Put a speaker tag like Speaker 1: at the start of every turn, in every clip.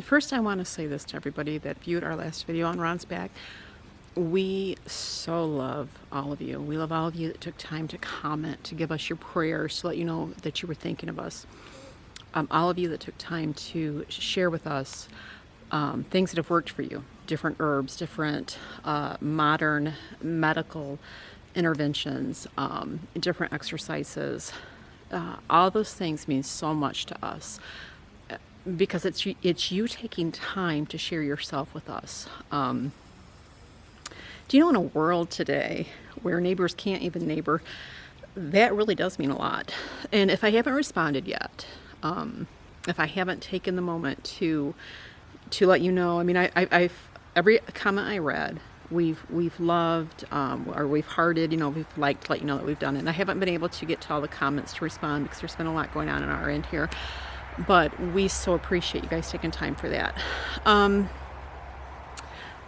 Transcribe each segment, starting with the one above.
Speaker 1: First, I want to say this to everybody that viewed our last video on Ron's back. We so love all of you. We love all of you that took time to comment, to give us your prayers, to let you know that you were thinking of us. All of you that took time to share with us things that have worked for you, different herbs, different modern medical interventions, different exercises. All those things mean so much to us because it's you taking time to share yourself with us. Do you know, in a world today where neighbors can't even neighbor, that really does mean a lot. And if I haven't responded yet, if I haven't taken the moment to let you know, I mean, I've every comment I read, we've loved, or we've hearted, you know, we've liked to let you know that we've done it. And I haven't been able to get to all the comments to respond because there's been a lot going on our end here. But we so appreciate you guys taking time for that.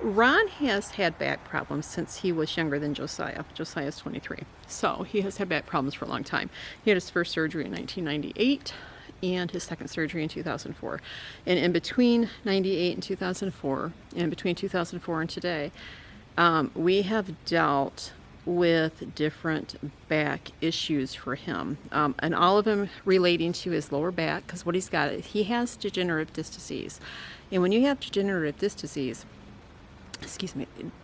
Speaker 1: Ron has had back problems since he was younger than Josiah. Josiah's 23. So he has had back problems for a long time. He had his first surgery in 1998 and his second surgery in 2004. And in between 98 and 2004, and in between 2004 and today, we have dealt with different back issues for him, and all of them relating to his lower back, because what he's got, he has degenerative disc disease. And when you have degenerative disc disease,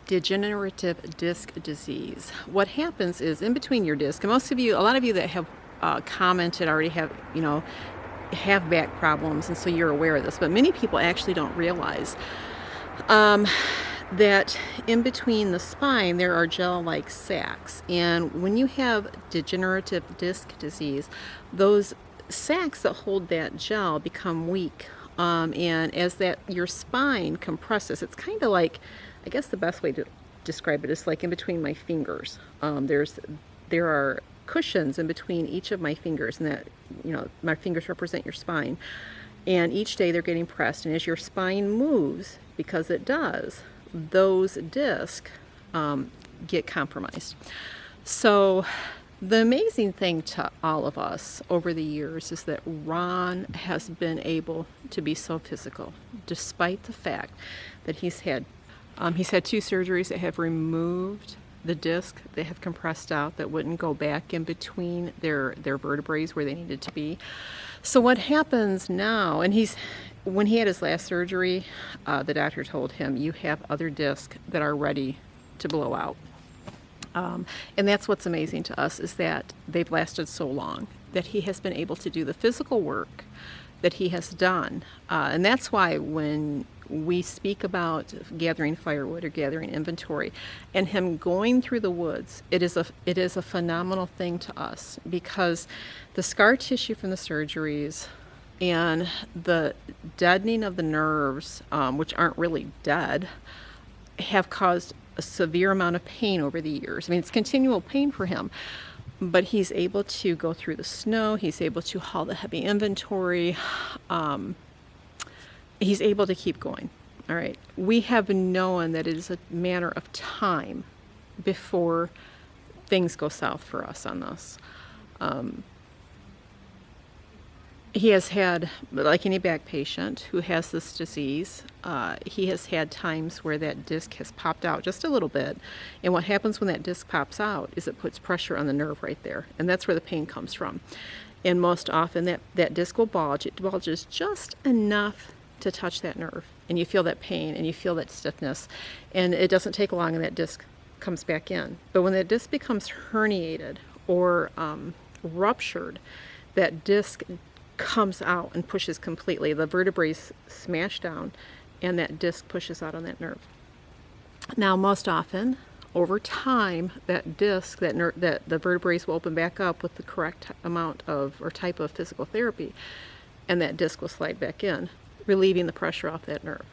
Speaker 1: degenerative disc disease, what happens is in between your disc, and most of you, a lot of you that have commented already have, you know, have back problems, and so you're aware of this, but many people actually don't realize that in between the spine there are gel-like sacs, and when you have degenerative disc disease, those sacs that hold that gel become weak, and as that your spine compresses, it's kind of like, I guess the best way to describe it is like in between my fingers. There are cushions in between each of my fingers, and that, you know, my fingers represent your spine, and each day they're getting pressed, and as your spine moves, because it does, those discs get compromised. So the amazing thing to all of us over the years is that Ron has been able to be so physical, despite the fact that he's had two surgeries that have removed the disc. They have compressed out that wouldn't go back in between their vertebrae where they needed to be. So what happens now, and when he had his last surgery, the doctor told him, you have other discs that are ready to blow out. And that's what's amazing to us, is that they've lasted so long, that he has been able to do the physical work that he has done. And that's why when we speak about gathering firewood or gathering inventory and him going through the woods, it is a phenomenal thing to us, because the scar tissue from the surgeries and the deadening of the nerves, which aren't really dead, have caused a severe amount of pain over the years. I mean, it's continual pain for him, but he's able to go through the snow, he's able to haul the heavy inventory, he's able to keep going. All right, we have known that it is a matter of time before things go south for us on this. He has had, like any back patient who has this disease, he has had times where that disc has popped out just a little bit. And what happens when that disc pops out is it puts pressure on the nerve right there. And that's where the pain comes from. And most often that disc will bulge. It bulges just enough to touch that nerve. And you feel that pain and you feel that stiffness. And it doesn't take long and that disc comes back in. But when that disc becomes herniated or ruptured, that disc comes out and pushes completely. The vertebrae smash down and that disc pushes out on that nerve. Now, most often, over time, that disc, that the vertebrae will open back up with the correct amount of or type of physical therapy, and that disc will slide back in, relieving the pressure off that nerve.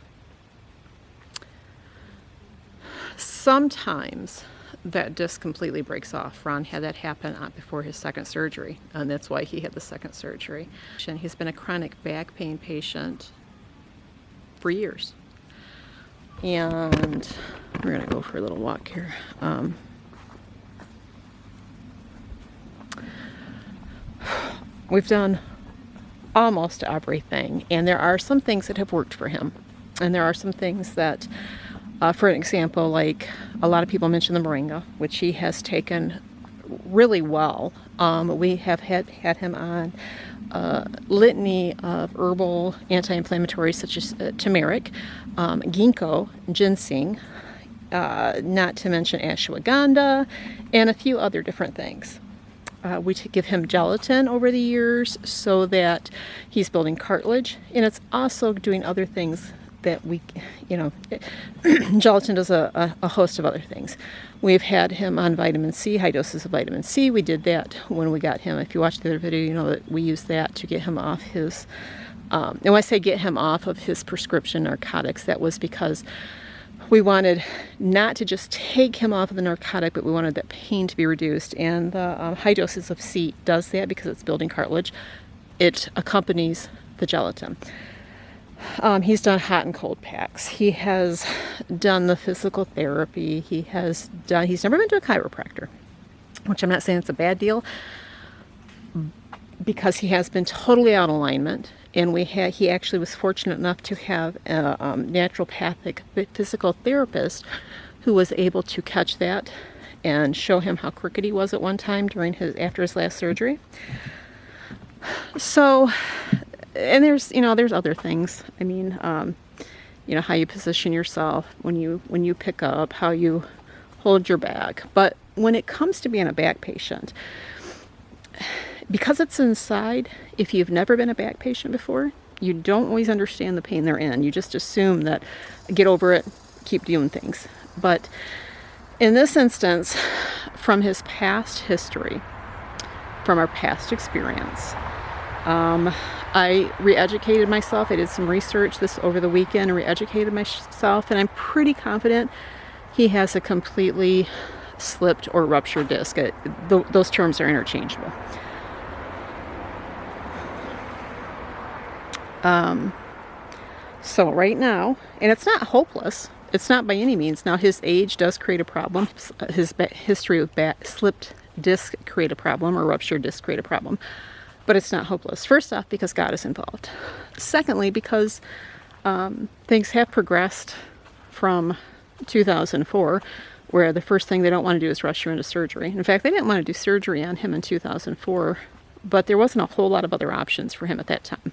Speaker 1: Sometimes that disc completely breaks off. Ron had that happen before his second surgery, and that's why he had the second surgery. And he's been a chronic back pain patient for years. And we're gonna go for a little walk here. We've done almost everything, and there are some things that have worked for him, and there are some things that, for an example, like a lot of people mention the moringa, which he has taken really well. We have had him on litany of herbal anti-inflammatories such as turmeric, ginkgo, ginseng, not to mention ashwagandha, and a few other different things. We give him gelatin over the years so that he's building cartilage, and it's also doing other things that we, gelatin does a host of other things. We've had him on vitamin C, high doses of vitamin C. We did that when we got him. If you watched the other video, you know that we used that to get him off his, and when I say get him off of his prescription narcotics, that was because we wanted not to just take him off of the narcotic, but we wanted that pain to be reduced. And the high doses of C does that because it's building cartilage. It accompanies the gelatin. He's done hot and cold packs. He has done the physical therapy. He's never been to a chiropractor, which I'm not saying it's a bad deal, because he has been totally out of alignment. And he actually was fortunate enough to have a naturopathic physical therapist who was able to catch that and show him how crooked he was at one time after his last surgery. So, and there's other things. I mean, how you position yourself when you pick up, how you hold your back. But when it comes to being a back patient, because it's inside, if you've never been a back patient before, you don't always understand the pain they're in. You just assume that, get over it, keep doing things. But in this instance, from his past history, from our past experience, I re-educated myself. I did some research over the weekend and re-educated myself, and I'm pretty confident he has a completely slipped or ruptured disc. Those terms are interchangeable. So right now, and it's not hopeless, it's not by any means. Now, his age does create a problem. His history of slipped disc create a problem, or ruptured disc create a problem, but it's not hopeless. First off, because God is involved. Secondly, because things have progressed from 2004, where the first thing they don't want to do is rush you into surgery. In fact, they didn't want to do surgery on him in 2004, but there wasn't a whole lot of other options for him at that time.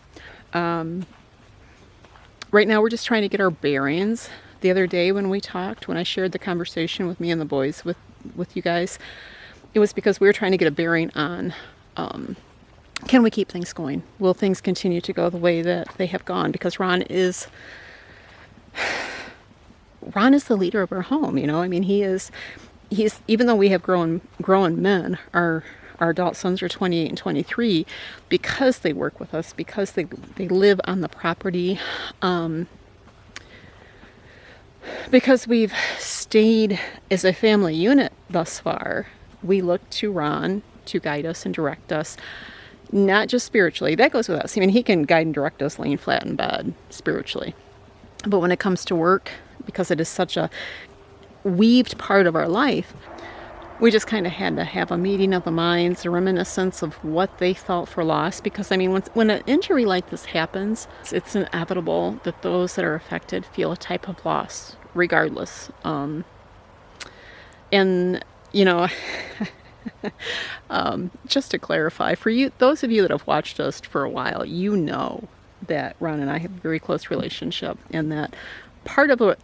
Speaker 1: Right now, we're just trying to get our bearings. The other day when we talked, when I shared the conversation with me and the boys with you guys, it was because we were trying to get a bearing on, can we keep things going? Will things continue to go the way that they have gone? Because Ron is the leader of our home, I mean, he's, even though we have grown men, our adult sons are 28 and 23, because they work with us, because they live on the property, because we've stayed as a family unit thus far, we look to Ron to guide us and direct us, not just spiritually. That goes with us. I mean, he can guide and direct us laying flat in bed spiritually. But when it comes to work, because it is such a weaved part of our life, we just kind of had to have a meeting of the minds, a reminiscence of what they felt for loss. Because, I mean, when an injury like this happens, it's inevitable that those that are affected feel a type of loss, regardless. Just to clarify, for you, those of you that have watched us for a while, you know that Ron and I have a very close relationship, and that part of what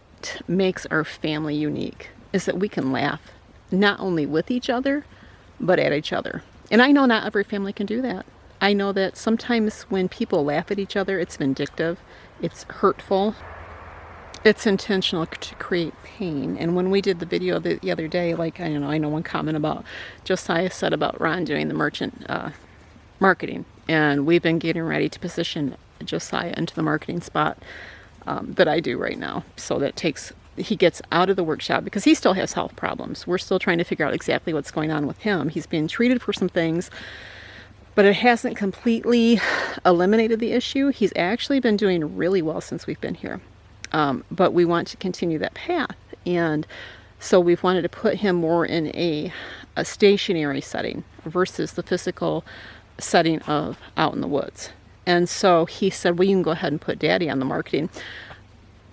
Speaker 1: makes our family unique is that we can laugh not only with each other, but at each other. And I know not every family can do that. I know that sometimes when people laugh at each other, it's vindictive, it's hurtful, it's intentional to create pain. And when we did the video the other day, I know one comment about Josiah said about Ron doing the merchant marketing, and we've been getting ready to position Josiah into the marketing spot that I do right now, so that he gets out of the workshop, because he still has health problems. We're still trying to figure out exactly what's going on with him. He's being treated for some things, but it hasn't completely eliminated the issue. He's actually been doing really well since we've been here. But we want to continue that path. And so we've wanted to put him more in a stationary setting versus the physical setting of out in the woods. And so he said, well, you can go ahead and put Daddy on the marketing.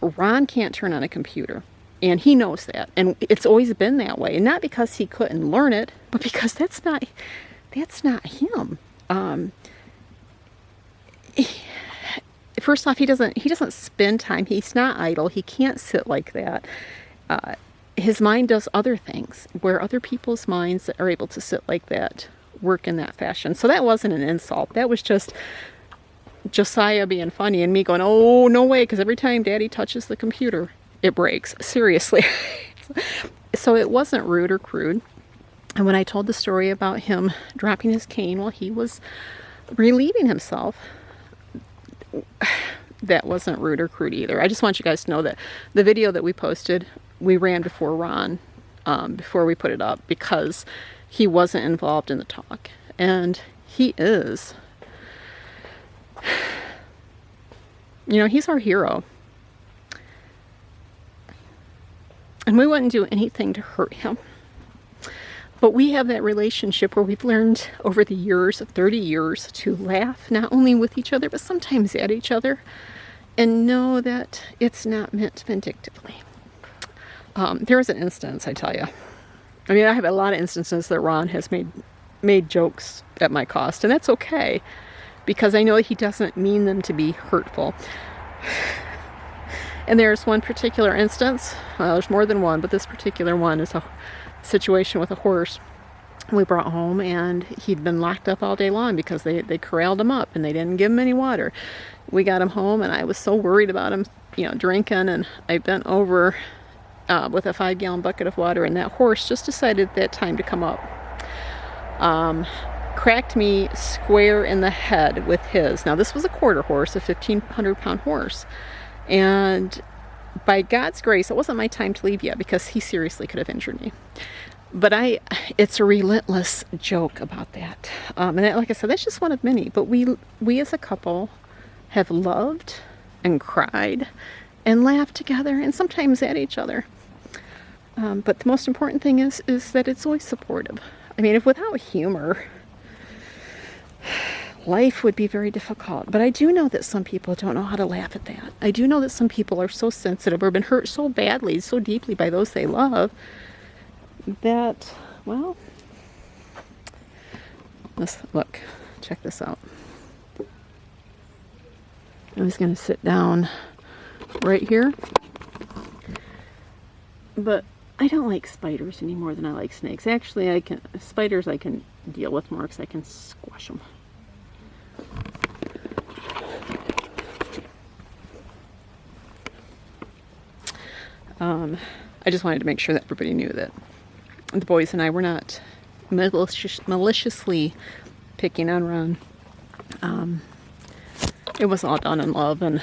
Speaker 1: Ron can't turn on a computer, and he knows that, and it's always been that way. And not because he couldn't learn it, but because that's not him. First off, he doesn't spend time. He's not idle. He can't sit like that. His mind does other things, where other people's minds that are able to sit like that work in that fashion. So that wasn't an insult. That was just Josiah being funny and me going, oh, no way, because every time Daddy touches the computer, it breaks. Seriously. So it wasn't rude or crude. And when I told the story about him dropping his cane while he was relieving himself, that wasn't rude or crude either. I just want you guys to know that the video that we posted, we ran before Ron, before we put it up, because he wasn't involved in the talk. And he is. You know, he's our hero. And we wouldn't do anything to hurt him. But we have that relationship where we've learned over the years, 30 years, to laugh not only with each other, but sometimes at each other, and know that it's not meant vindictively. There was an instance, I tell you. I mean, I have a lot of instances that Ron has made jokes at my cost, and that's okay, because I know he doesn't mean them to be hurtful. And there's one particular instance, well, there's more than one, but this particular one is a situation with a horse we brought home, and he'd been locked up all day long because they corralled him up and they didn't give him any water. We got him home, and I was so worried about him, you know, drinking, and I bent over with a 5-gallon bucket of water, and that horse just decided at that time to come up. Cracked me square in the head with his. Now, this was a quarter horse, a 1,500-pound horse. And by God's grace, it wasn't my time to leave yet, because he seriously could have injured me. But it's a relentless joke about that. And that, like I said, that's just one of many. But we as a couple have loved and cried and laughed together, and sometimes at each other. But the most important thing is that it's always supportive. I mean, if without humor, life would be very difficult. But I do know that some people don't know how to laugh at that. I do know that some people are so sensitive or been hurt so badly, so deeply by those they love, that, well, look, check this out. I was going to sit down right here, but I don't like spiders any more than I like snakes. Actually, spiders I can deal with more because I can squash them. I just wanted to make sure that everybody knew that the boys and I were not maliciously picking on Ron. It was all done in love and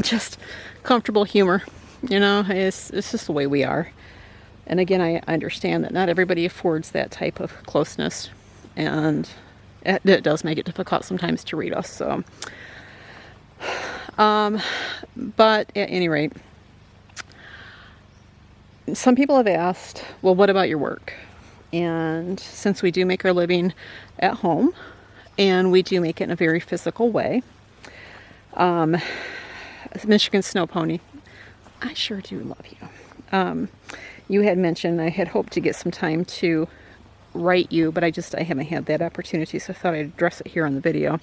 Speaker 1: just comfortable humor. You know, it's just the way we are. And again, I understand that not everybody affords that type of closeness, and it does make it difficult sometimes to read us. So, but at any rate, some people have asked, well, what about your work? And since we do make our living at home, and we do make it in a very physical way, Michigan Snow Pony, I sure do love you. You had mentioned I had hoped to get some time to write you, but I haven't had that opportunity, so I thought I'd address it here on the video.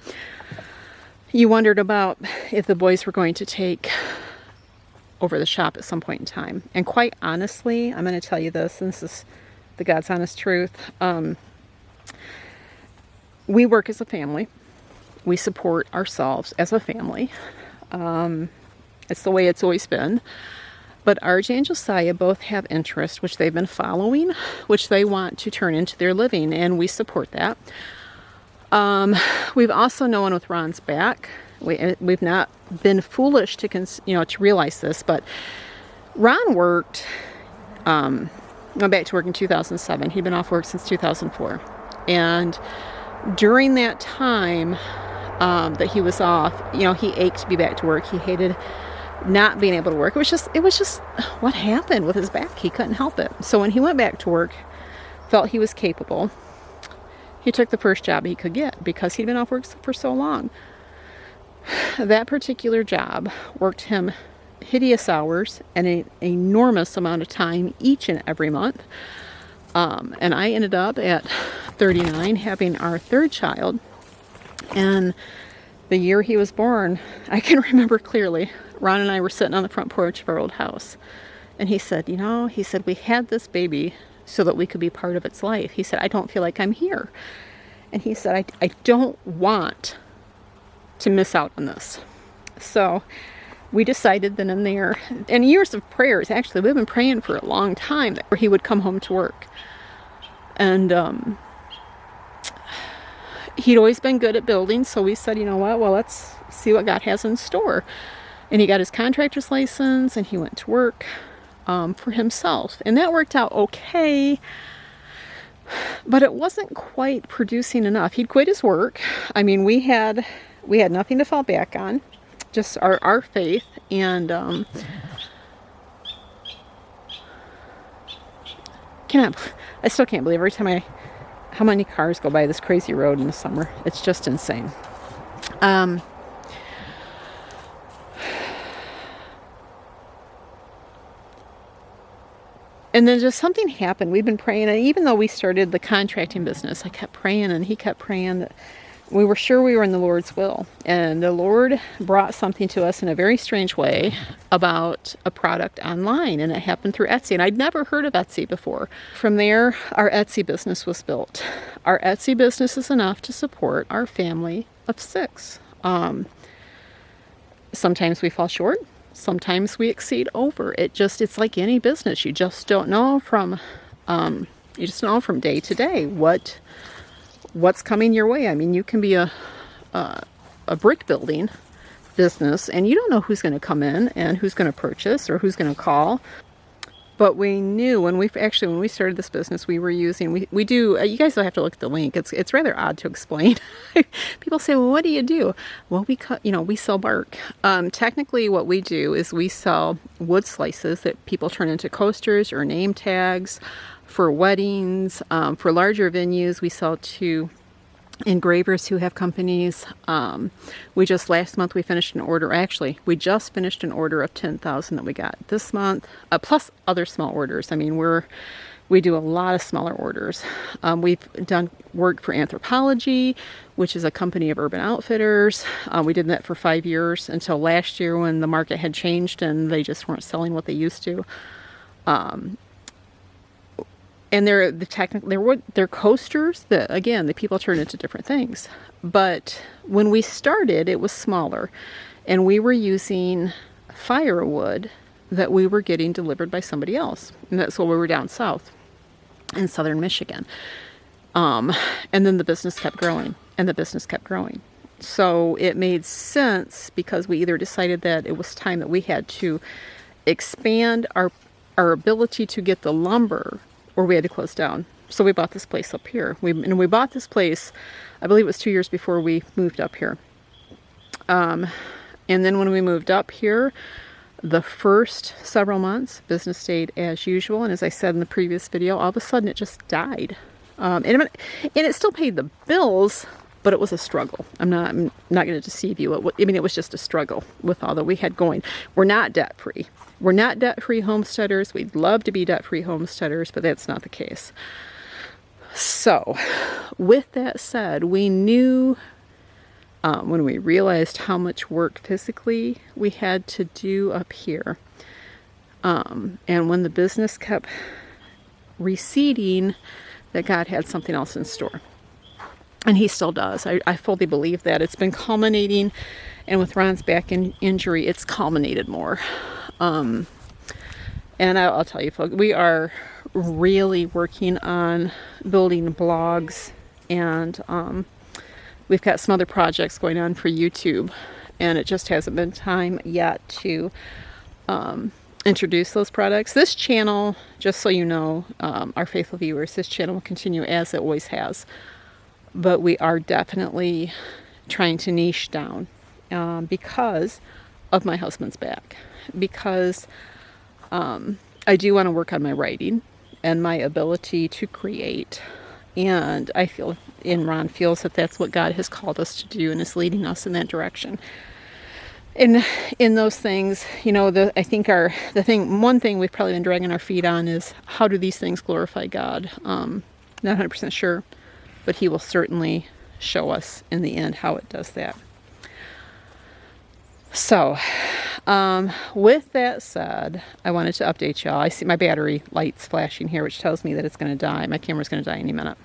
Speaker 1: You wondered about if the boys were going to take over the shop at some point in time. And quite honestly, I'm going to tell you this, and this is the God's honest truth. We work as a family. We support ourselves as a family. It's the way it's always been. But RJ and Josiah both have interests, which they've been following, which they want to turn into their living, and we support that. We've also known with Ron's back, we've not been foolish to realize this, but Ron went back to work in 2007. He'd been off work since 2004. And during that time that he was off, he ached to be back to work. He hated not being able to work. It was just what happened with his back. He couldn't help it. So when he went back to work, felt he was capable, he took the first job he could get because he'd been off work for so long. That particular job worked him hideous hours and an enormous amount of time each and every month. And I ended up at 39 having our third child. And the year he was born, I can remember clearly, Ron and I were sitting on the front porch of our old house. And he said, you know, he said, we had this baby so that we could be part of its life. He said, I don't feel like I'm here. And he said, I don't want to miss out on this. So we decided then and there, and years of prayers, actually, we've been praying for a long time that he would come home to work. And he'd always been good at building, so we said, you know what, well, let's see what God has in store. And he got his contractor's license, and he went to work for himself. And that worked out okay, but it wasn't quite producing enough. He'd quit his work. I mean, we had nothing to fall back on, just our faith. And I still can't believe every time how many cars go by this crazy road in the summer. It's just insane. And then just something happened. We've been praying, and even though we started the contracting business, I kept praying, and he kept praying that we were sure we were in the Lord's will. And the Lord brought something to us in a very strange way about a product online, and it happened through Etsy. And I'd never heard of Etsy before. From there, our Etsy business was built. Our Etsy business is enough to support our family of 6. Sometimes we fall short. Sometimes we exceed over. It's like any business. You just don't know from day to day what's coming your way. I mean, you can be a brick building business, and you don't know who's going to come in and who's going to purchase or who's going to call. But we knew when we started this business, we were using, we do, you guys will have to look at the link. It's rather odd to explain. People say, well, what do you do? Well, we sell bark. Technically what we do is we sell wood slices that people turn into coasters or name tags for weddings. For larger venues, we sell to engravers who have companies. Last month we finished an order. Actually, we just finished an order of 10,000 that we got this month, plus other small orders. I mean, we do a lot of smaller orders. We've done work for Anthropology, which is a company of urban outfitters. We did that for 5 years until last year when the market had changed and they just weren't selling what they used to. And they're coasters that, again, the people turn into different things. But when we started, it was smaller. And we were using firewood that we were getting delivered by somebody else. And that's when we were down south in southern Michigan. And then the business kept growing. And the business kept growing. So it made sense because we either decided that it was time that we had to expand our ability to get the lumber, or we had to close down. So we bought this place up here. We bought this place, I believe it was 2 years before we moved up here. And then when we moved up here, the first several months, business stayed as usual. And as I said in the previous video, all of a sudden it just died. And it still paid the bills, but it was a struggle. I'm not going to deceive you. It was just a struggle with all that we had going. We're not debt-free. We're not debt-free homesteaders. We'd love to be debt-free homesteaders, but that's not the case. So, with that said, we knew when we realized how much work physically we had to do up here, and when the business kept receding, that God had something else in store. And he still does. I fully believe that. It's been culminating, and with Ron's back injury, it's culminated more. And I'll tell you, folks, we are really working on building blogs, and we've got some other projects going on for YouTube, and it just hasn't been time yet to introduce those products. This channel, just so you know, our faithful viewers, this channel will continue as it always has. But we are definitely trying to niche down because of my husband's back. Because I do want to work on my writing and my ability to create. And I feel, and Ron feels that that's what God has called us to do and is leading us in that direction. in those things, I think one thing we've probably been dragging our feet on is, how do these things glorify God? Not 100% sure, but He will certainly show us in the end how it does that. So, with that said, I wanted to update y'all. I see my battery lights flashing here, which tells me that it's going to die. My camera's going to die any minute.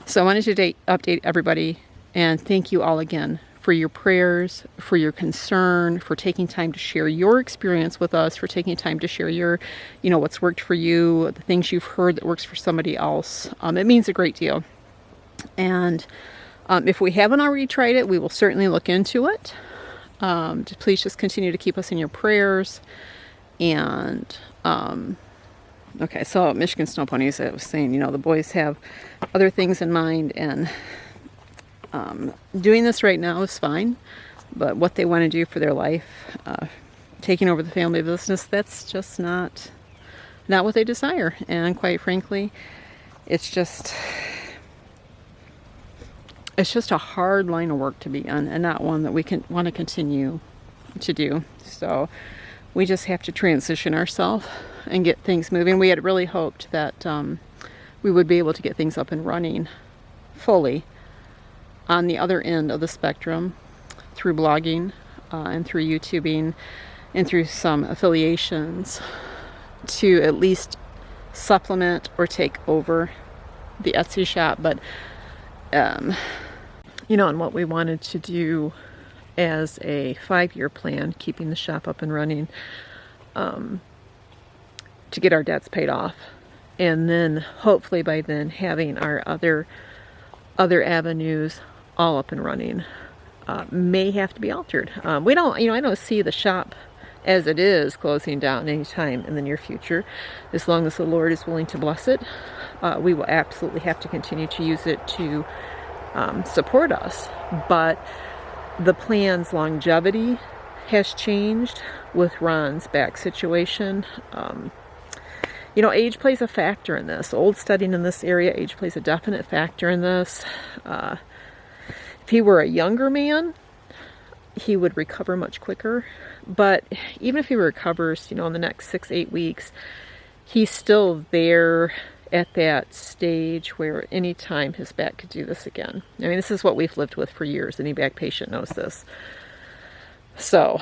Speaker 1: So I wanted to update everybody and thank you all again for your prayers, for your concern, for taking time to share your experience with us, for taking time to share your, what's worked for you, the things you've heard that works for somebody else. It means a great deal. And if we haven't already tried it, we will certainly look into it. Please just continue to keep us in your prayers. And okay, so Michigan Snow Ponies, I was saying, the boys have other things in mind, and doing this right now is fine, but what they want to do for their life, taking over the family business, that's just not what they desire. And quite frankly, it's just a hard line of work to be on, and not one that we want to continue to do. So we just have to transition ourselves and get things moving. We had really hoped that we would be able to get things up and running fully on the other end of the spectrum through blogging and through YouTubing and through some affiliations to at least supplement or take over the Etsy shop. But and what we wanted to do as a 5-year plan, keeping the shop up and running, to get our debts paid off, and then hopefully by then having our other avenues all up and running, may have to be altered. We don't, I don't see the shop as it is closing down anytime in the near future. As long as the Lord is willing to bless it, we will absolutely have to continue to use it to support us. But the plan's longevity has changed with Ron's back situation. Age plays a factor in this. Oldsteading in this area, age plays a definite factor in this. If he were a younger man, he would recover much quicker. But even if he recovers, in the next 6-8 weeks, he's still there at that stage where anytime his back could do this again. I mean, this is what we've lived with for years. Any back patient knows this. So,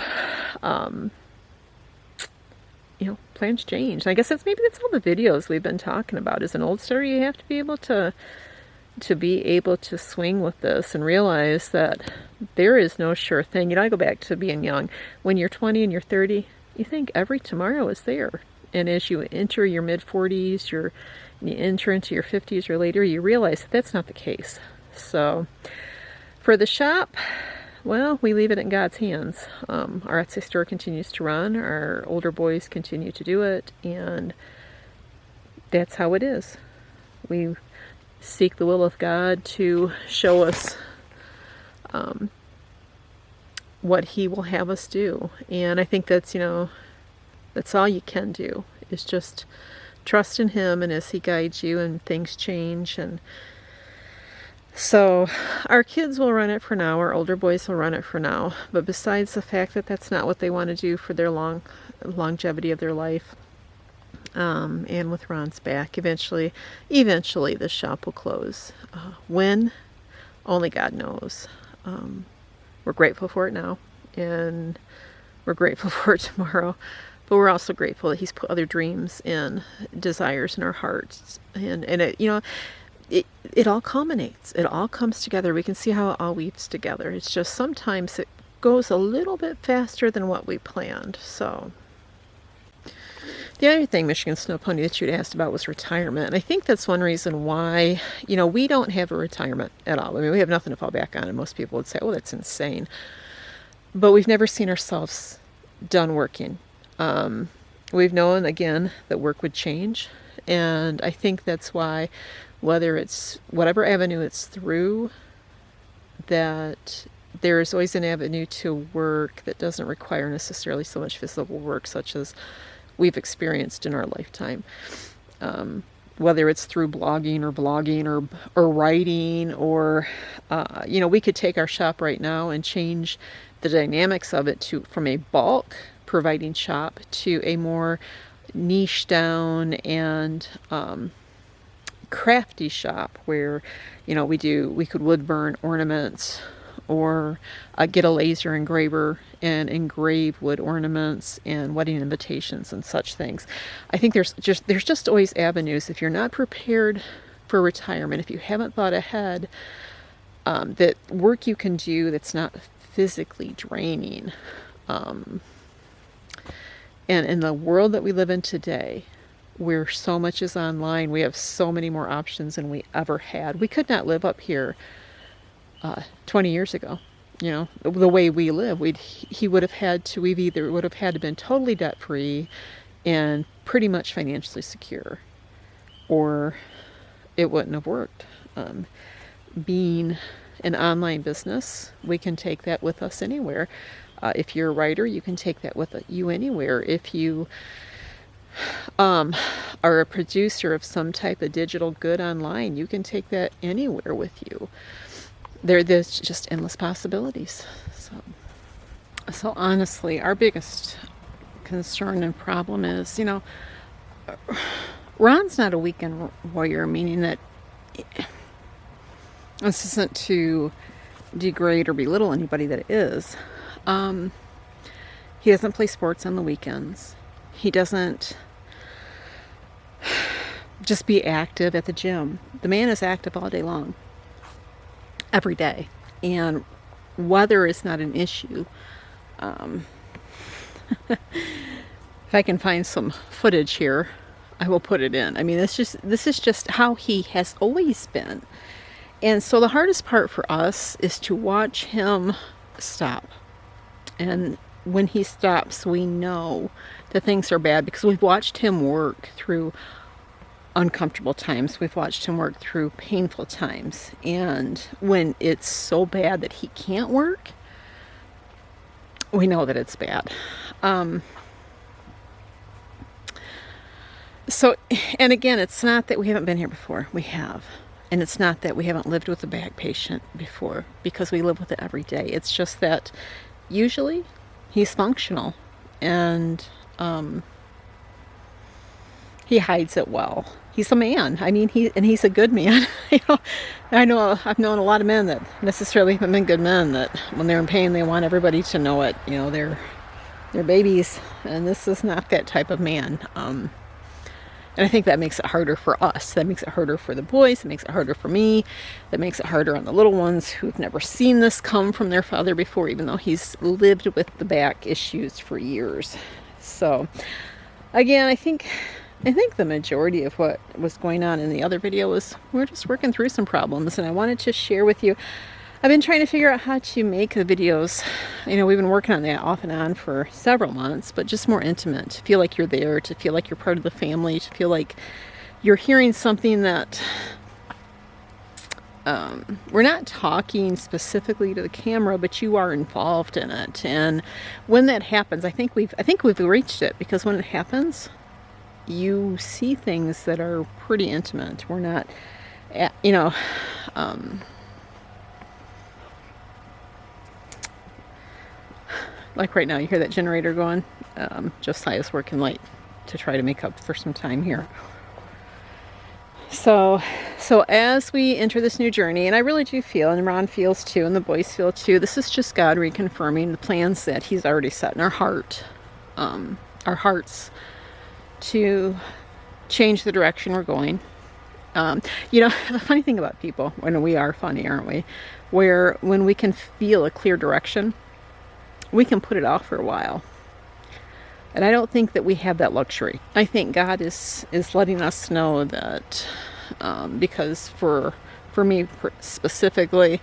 Speaker 1: plans change. I guess maybe that's all the videos we've been talking about. As an oldsteader, you have to be able to swing with this and realize that there is no sure thing. I go back to being young. When you're 20 and you're 30, you think every tomorrow is there. And as you enter your mid-40s, you enter into your 50s or later, you realize that that's not the case. So for the shop, well, we leave it in God's hands. Our Etsy store continues to run. Our older boys continue to do it. And that's how it is. We seek the will of God to show us what He will have us do. And I think that's, that's all you can do, is just trust in Him, and as He guides you, and things change. And so our kids will run it for now, our older boys will run it for now. But besides the fact that that's not what they want to do for their longevity of their life, and with Ron's back, eventually the shop will close. When? Only God knows. We're grateful for it now, and we're grateful for it tomorrow. But we're also grateful that He's put other dreams and desires in our hearts. And it all culminates. It all comes together. We can see how it all weaves together. It's just sometimes it goes a little bit faster than what we planned. So the other thing, Michigan Snow Pony, that you'd asked about was retirement. And I think that's one reason why, we don't have a retirement at all. I mean, we have nothing to fall back on. And most people would say, oh, that's insane. But we've never seen ourselves done working. We've known, again, that work would change. And I think that's why, whether it's whatever avenue it's through, that there is always an avenue to work that doesn't require necessarily so much physical work, such as we've experienced in our lifetime. Whether it's through blogging or writing, or we could take our shop right now and change the dynamics of it from a bulk providing shop to a more niche down and crafty shop where, you know, we could wood burn ornaments or get a laser engraver and engrave wood ornaments and wedding invitations and such things. I think there's just always avenues. If you're not prepared for retirement, if you haven't thought ahead, that work you can do that's not physically draining. And in the world that we live in today, where so much is online, we have so many more options than we ever had. We could not live up here 20 years ago. You know, the way we live, we would have had to been totally debt free and pretty much financially secure, or it wouldn't have worked. Being an online business, we can take that with us anywhere. If you're a writer, you can take that with you anywhere. If you are a producer of some type of digital good online, you can take that anywhere with you. There's just endless possibilities. So honestly, our biggest concern and problem is, you know, Ron's not a weekend warrior, meaning that this isn't to degrade or belittle anybody that is. He doesn't play sports on the weekends. He doesn't just be active at the gym. The man is active all day long, every day, and weather is not an issue. If I can find some footage here, I will put it in. I mean, this is just how he has always been. And so the hardest part for us is to watch him stop. And when he stops, we know that things are bad because we've watched him work through uncomfortable times. We've watched him work through painful times. And when it's so bad that he can't work, we know that it's bad. So, and again, it's not that we haven't been here before. We have. And it's not that we haven't lived with a back patient before, because we live with it every day. It's just that usually he's functional, and he hides it well. He's a man. I mean, he's a good man. I know I've known a lot of men that necessarily haven't been good men, that when they're in pain, they want everybody to know it. You know, they're babies, and this is not that type of man. And I think that makes it harder for us. That makes it harder for the boys. It makes it harder for me. That makes it harder on the little ones who've never seen this come from their father before, even though he's lived with the back issues for years. So, again, I think the majority of what was going on in the other video was we're just working through some problems, and I wanted to share with you. I've been trying to figure out how to make the videos. You know, we've been working on that off and on for several months, but just more intimate, to feel like you're there, to feel like you're part of the family, to feel like you're hearing something that we're not talking specifically to the camera, but you are involved in it. And when that happens, I think we've reached it, because when it happens, you see things that are pretty intimate. We're not, you know, like right now, you hear that generator going. Josiah's working late to try to make up for some time here. So as we enter this new journey, and I really do feel, and Ron feels too, and the boys feel too, this is just God reconfirming the plans that He's already set in our hearts to change the direction we're going. You know, the funny thing about people, when we are funny, aren't we? Where when we can feel a clear direction, we can put it off for a while. And I don't think that we have that luxury. I think God is letting us know that, because for me specifically,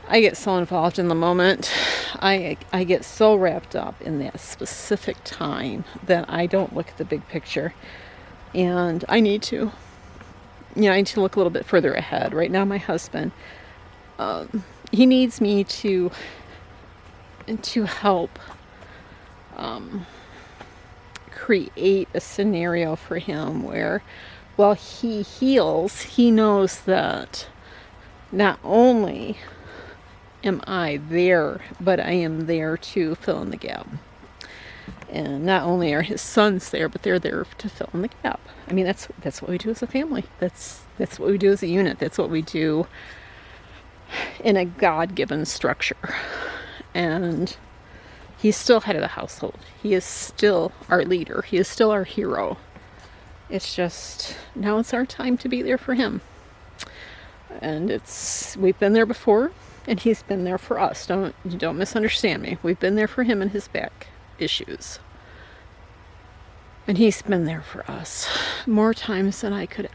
Speaker 1: I get so involved in the moment. I get so wrapped up in that specific time that I don't look at the big picture. And I need to. You know, I need to look a little bit further ahead. Right now, my husband, he needs me to help create a scenario for him where, while he heals, he knows that not only am I there, but I am there to fill in the gap. And not only are his sons there, but they're there to fill in the gap. I mean, that's what we do as a family. That's what we do as a unit. That's what we do in a God-given structure. And he's still head of the household. He is still our leader. He is still our hero. It's just, now it's our time to be there for him. And we've been there before, and he's been there for us. Don't misunderstand me. We've been there for him and his back issues. And he's been there for us more times than I could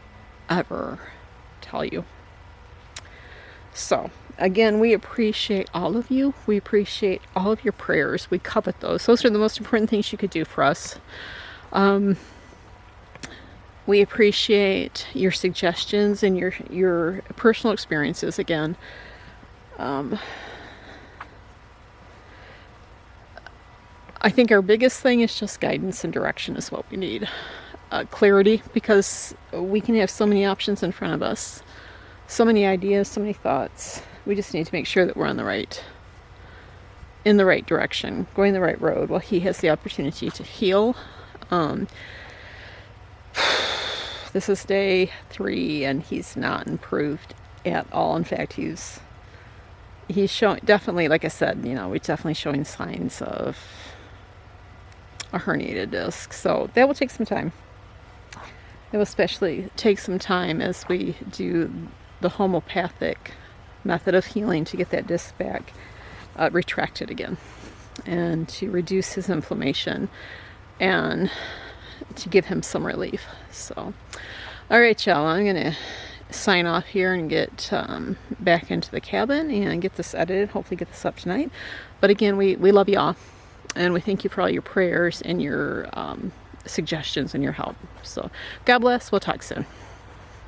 Speaker 1: ever tell you. So, again, we appreciate all of you. We appreciate all of your prayers. We covet those. Those are the most important things you could do for us. We appreciate your suggestions and your personal experiences again. I think our biggest thing is just guidance and direction is what we need. Clarity, because we can have so many options in front of us, so many ideas, so many thoughts. We just need to make sure that we're in the right direction, going the right road while he has the opportunity to heal. This is day 3 and he's not improved at all. In fact, he's showing, definitely, like I said, we're definitely showing signs of a herniated disc. So that will take some time. It will especially take some time as we do the homeopathic method of healing to get that disc back retracted again, and to reduce his inflammation and to give him some relief. So, all right, y'all, I'm going to sign off here and get back into the cabin and get this edited, hopefully get this up tonight. But again, we love y'all, and we thank you for all your prayers and your suggestions and your help. So God bless. We'll talk soon.